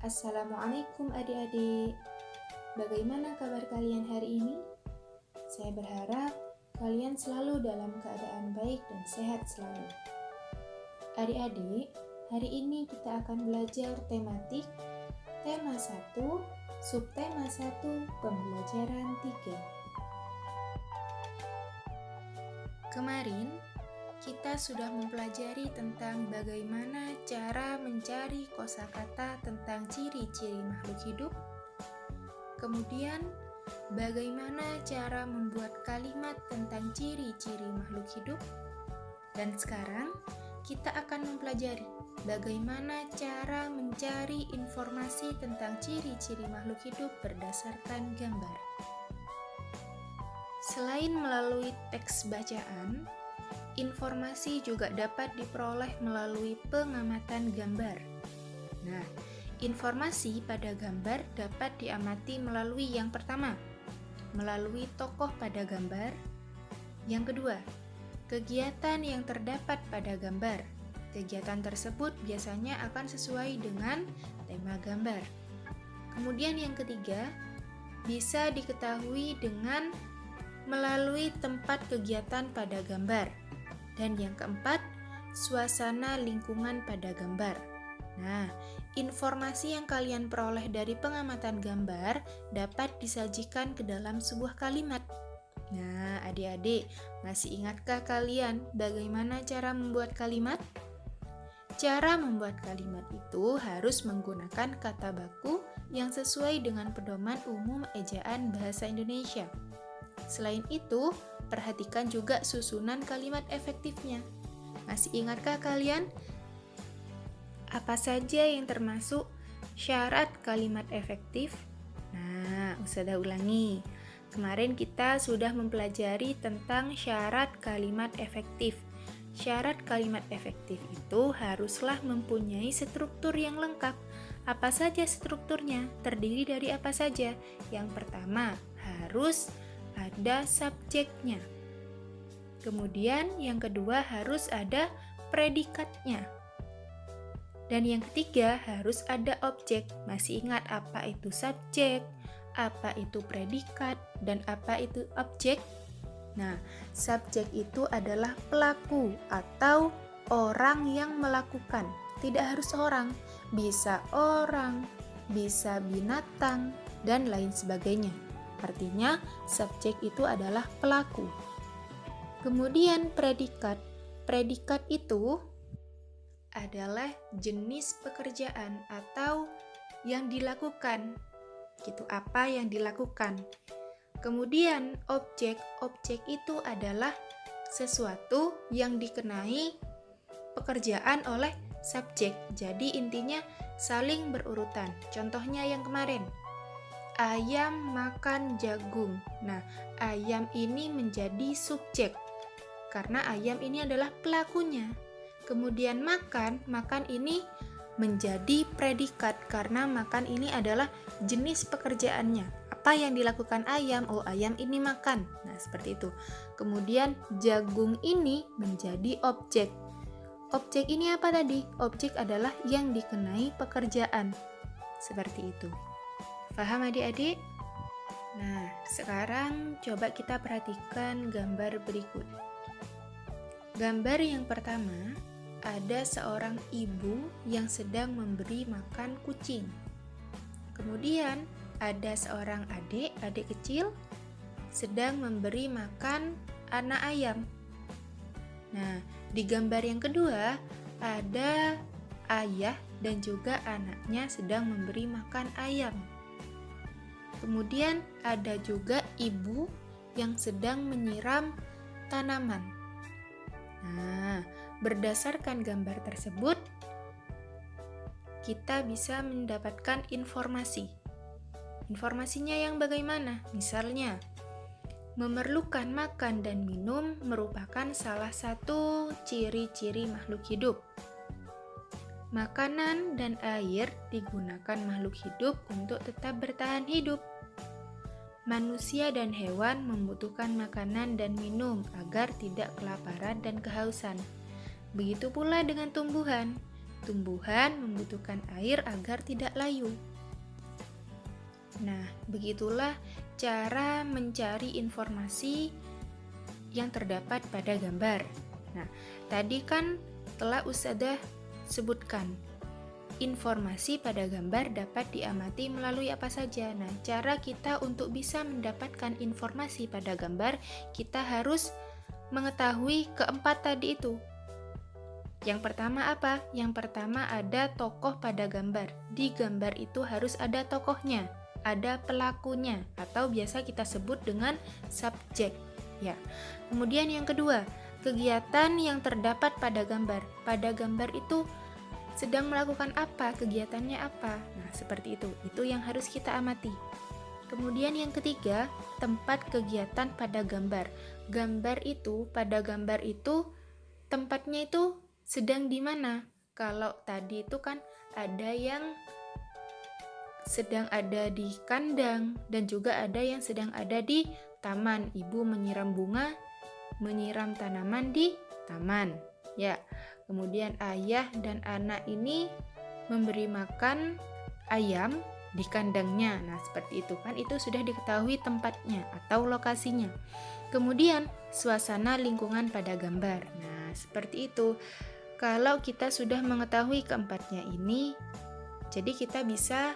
Assalamualaikum adik-adik. Bagaimana kabar kalian hari ini? Saya berharap kalian selalu dalam keadaan baik dan sehat selalu. Adik-adik, hari ini kita akan belajar tematik tema 1, subtema 1, pembelajaran 3. Kemarin kita sudah mempelajari tentang bagaimana cara mencari kosakata tentang ciri-ciri makhluk hidup. Kemudian, bagaimana cara membuat kalimat tentang ciri-ciri makhluk hidup. Dan sekarang, kita akan mempelajari bagaimana cara mencari informasi tentang ciri-ciri makhluk hidup berdasarkan gambar. Selain melalui teks bacaan, informasi juga dapat diperoleh melalui pengamatan gambar. Nah, informasi pada gambar dapat diamati melalui yang pertama, melalui tokoh pada gambar. Yang kedua, kegiatan yang terdapat pada gambar. Kegiatan tersebut biasanya akan sesuai dengan tema gambar. Kemudian yang ketiga, bisa diketahui dengan melalui tempat kegiatan pada gambar. Dan yang keempat, suasana lingkungan pada gambar. Nah, informasi yang kalian peroleh dari pengamatan gambar dapat disajikan ke dalam sebuah kalimat. Nah, adik-adik, masih ingatkah kalian bagaimana cara membuat kalimat? Cara membuat kalimat itu harus menggunakan kata baku yang sesuai dengan pedoman umum ejaan bahasa Indonesia. Selain itu, perhatikan juga susunan kalimat efektifnya. Masih ingatkah kalian? Apa saja yang termasuk syarat kalimat efektif? Nah, Ustazah ulangi. Kemarin kita sudah mempelajari tentang syarat kalimat efektif. Syarat kalimat efektif itu haruslah mempunyai struktur yang lengkap. Apa saja strukturnya? Terdiri dari apa saja? Yang pertama, harus ada subjeknya. Kemudian yang kedua harus ada predikatnya. Dan yang ketiga harus ada objek. Masih ingat apa itu subjek, apa itu predikat, dan apa itu objek? Nah, subjek itu adalah pelaku atau orang yang melakukan. Tidak harus orang, bisa binatang, dan lain sebagainya. Artinya, subjek itu adalah pelaku. Kemudian predikat. Predikat itu adalah jenis pekerjaan atau yang dilakukan. Gitu, apa yang dilakukan. Kemudian objek. Objek itu adalah sesuatu yang dikenai pekerjaan oleh subjek. Jadi intinya saling berurutan. Contohnya yang kemarin. Ayam makan jagung. Nah, ayam ini menjadi subjek karena ayam ini adalah pelakunya. Kemudian makan ini menjadi predikat karena makan ini adalah jenis pekerjaannya. Apa yang dilakukan ayam? Oh, ayam ini makan. Nah, seperti itu. Kemudian jagung ini menjadi objek. Objek ini apa tadi? Objek adalah yang dikenai pekerjaan. Seperti itu. Paham adik-adik? Nah, sekarang coba kita perhatikan gambar berikut. Gambar yang pertama, ada seorang ibu yang sedang memberi makan kucing. Kemudian, ada seorang adik kecil sedang memberi makan anak ayam. Nah, di gambar yang kedua, ada ayah dan juga anaknya sedang memberi makan ayam. Kemudian ada juga ibu yang sedang menyiram tanaman. Nah, berdasarkan gambar tersebut, kita bisa mendapatkan informasi. Informasinya yang bagaimana? Misalnya, memerlukan makan dan minum merupakan salah satu ciri-ciri makhluk hidup. Makanan dan air digunakan makhluk hidup untuk tetap bertahan hidup. Manusia dan hewan membutuhkan makanan dan minum agar tidak kelaparan dan kehausan. Begitu pula dengan tumbuhan. tumbuhan membutuhkan air agar tidak layu. Nah, begitulah cara mencari informasi yang terdapat pada gambar. Nah, tadi kan telah Ustadzah sebutkan, informasi pada gambar dapat diamati melalui apa saja. Nah, cara kita untuk bisa mendapatkan informasi pada gambar, kita harus mengetahui keempat tadi itu. Yang pertama apa? Yang pertama ada tokoh pada gambar. Di gambar itu harus ada tokohnya, ada pelakunya, atau biasa kita sebut dengan subjek. Ya. Kemudian yang kedua, kegiatan yang terdapat pada gambar. Pada gambar itu sedang melakukan apa? Kegiatannya apa? Nah, seperti itu. Itu yang harus kita amati. Kemudian yang ketiga, tempat kegiatan pada gambar. Pada gambar itu tempatnya itu sedang di mana? Kalau tadi itu kan ada yang sedang ada di kandang dan juga ada yang sedang ada di taman. Ibu menyiram bunga, menyiram tanaman di taman. Ya. Kemudian ayah dan anak ini memberi makan ayam di kandangnya. Nah, seperti itu kan, itu sudah diketahui tempatnya atau lokasinya. Kemudian suasana lingkungan pada gambar. Nah, seperti itu. Kalau kita sudah mengetahui keempatnya ini, jadi kita bisa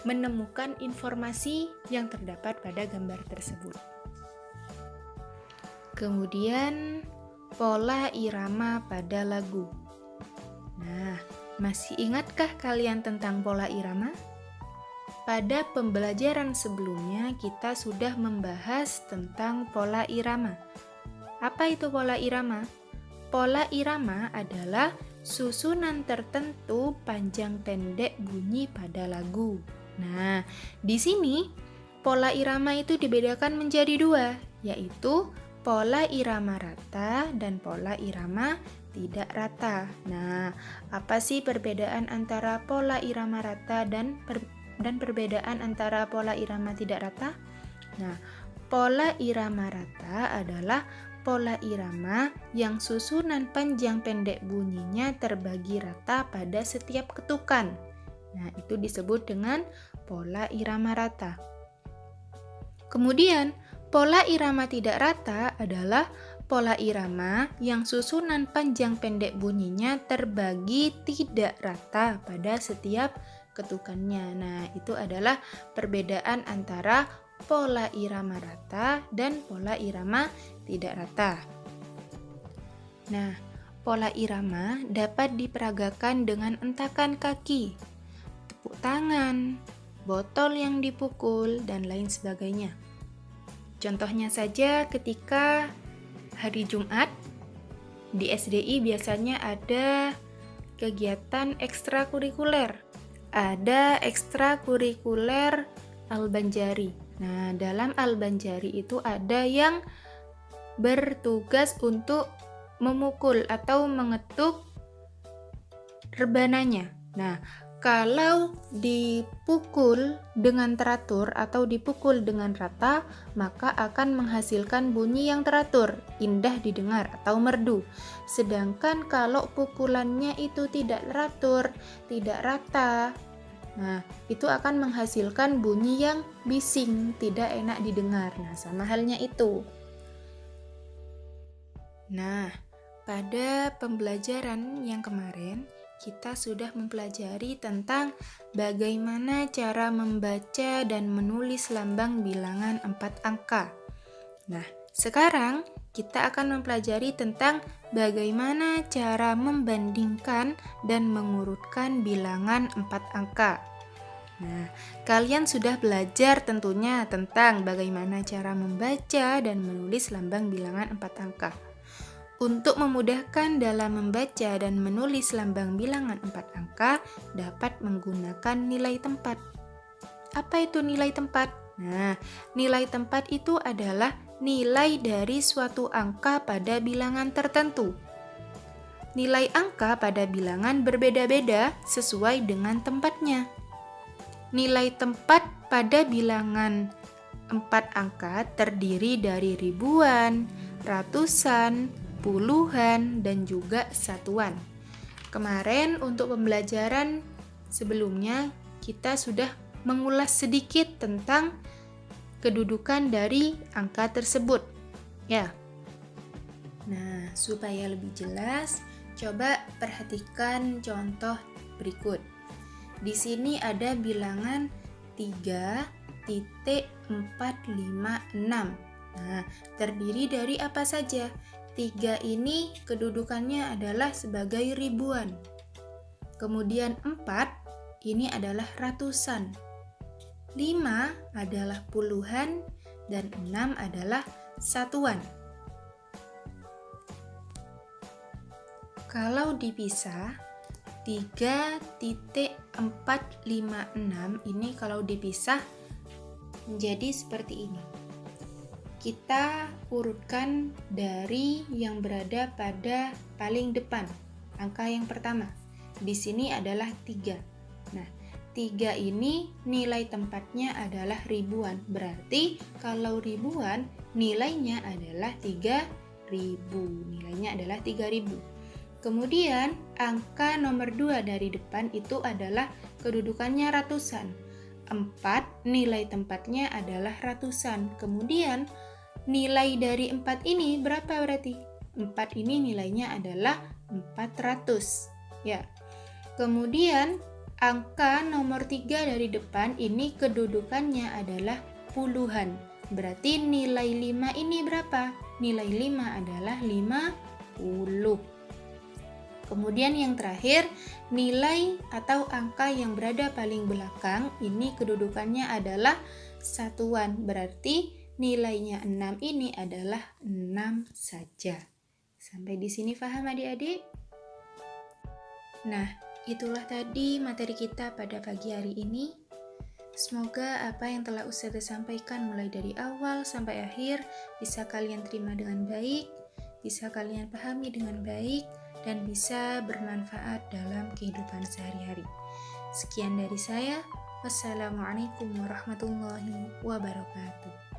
menemukan informasi yang terdapat pada gambar tersebut. Kemudian pola irama pada lagu. Nah, masih ingatkah kalian tentang pola irama? Pada pembelajaran sebelumnya kita sudah membahas tentang pola irama. Apa itu pola irama? Pola irama adalah susunan tertentu panjang pendek bunyi pada lagu. Nah, di sini pola irama itu dibedakan menjadi dua, yaitu pola irama rata dan pola irama tidak rata. Nah, apa sih perbedaan antara pola irama rata dan perbedaan antara pola irama tidak rata? Nah, pola irama rata adalah pola irama yang susunan panjang pendek bunyinya terbagi rata pada setiap ketukan. Nah, itu disebut dengan pola irama rata. Kemudian, pola irama tidak rata adalah pola irama yang susunan panjang pendek bunyinya terbagi tidak rata pada setiap ketukannya. Nah, itu adalah perbedaan antara pola irama rata dan pola irama tidak rata. Nah, pola irama dapat diperagakan dengan entakan kaki, tepuk tangan, botol yang dipukul, dan lain sebagainya. Contohnya saja ketika hari Jumat di SDI biasanya ada kegiatan ekstrakurikuler. Ada ekstrakurikuler Al-Banjari. Nah, dalam Al-Banjari itu ada yang bertugas untuk memukul atau mengetuk rebananya. Nah, kalau dipukul dengan teratur atau dipukul dengan rata, maka akan menghasilkan bunyi yang teratur, indah didengar atau merdu. Sedangkan kalau pukulannya itu tidak teratur, tidak rata, nah, itu akan menghasilkan bunyi yang bising, tidak enak didengar. Nah, sama halnya itu. Nah, pada pembelajaran yang kemarin, kita sudah mempelajari tentang bagaimana cara membaca dan menulis lambang bilangan 4 angka. Nah, sekarang kita akan mempelajari tentang bagaimana cara membandingkan dan mengurutkan bilangan 4 angka. Nah, kalian sudah belajar tentunya tentang bagaimana cara membaca dan menulis lambang bilangan 4 angka. Untuk memudahkan dalam membaca dan menulis lambang bilangan 4 angka, dapat menggunakan nilai tempat. Apa itu nilai tempat? Nah, nilai tempat itu adalah nilai dari suatu angka pada bilangan tertentu. Nilai angka pada bilangan berbeda-beda sesuai dengan tempatnya. Nilai tempat pada bilangan 4 angka terdiri dari ribuan, ratusan, puluhan, dan juga satuan. Kemarin untuk pembelajaran sebelumnya kita sudah mengulas sedikit tentang kedudukan dari angka tersebut. Ya. Nah, supaya lebih jelas, coba perhatikan contoh berikut. Di sini ada bilangan 3.456. Nah, terdiri dari apa saja? 3 ini kedudukannya adalah sebagai ribuan. Kemudian 4 ini adalah ratusan. 5 adalah puluhan dan 6 adalah satuan. Kalau dipisah, 3.456 ini kalau dipisah menjadi seperti ini. Kita urutkan dari yang berada pada paling depan, angka yang pertama. Di sini adalah 3. Nah, 3 ini nilai tempatnya adalah ribuan. Berarti kalau ribuan nilainya adalah 3.000. Nilainya adalah 3.000. Kemudian angka nomor 2 dari depan itu adalah kedudukannya ratusan. 4 nilai tempatnya adalah ratusan. Kemudian nilai dari 4 ini berapa berarti? 4 ini nilainya adalah 400. Ya. Kemudian angka nomor 3 dari depan ini kedudukannya adalah puluhan. Berarti nilai 5 ini berapa? Nilai 5 adalah 50. Kemudian yang terakhir, nilai atau angka yang berada paling belakang ini kedudukannya adalah satuan. Berarti nilainya 6 ini adalah 6 saja. Sampai di sini paham adik-adik? Nah, itulah tadi materi kita pada pagi hari ini. Semoga apa yang telah Ustazah sampaikan mulai dari awal sampai akhir bisa kalian terima dengan baik, bisa kalian pahami dengan baik, dan bisa bermanfaat dalam kehidupan sehari-hari. Sekian dari saya. Wassalamualaikum warahmatullahi wabarakatuh.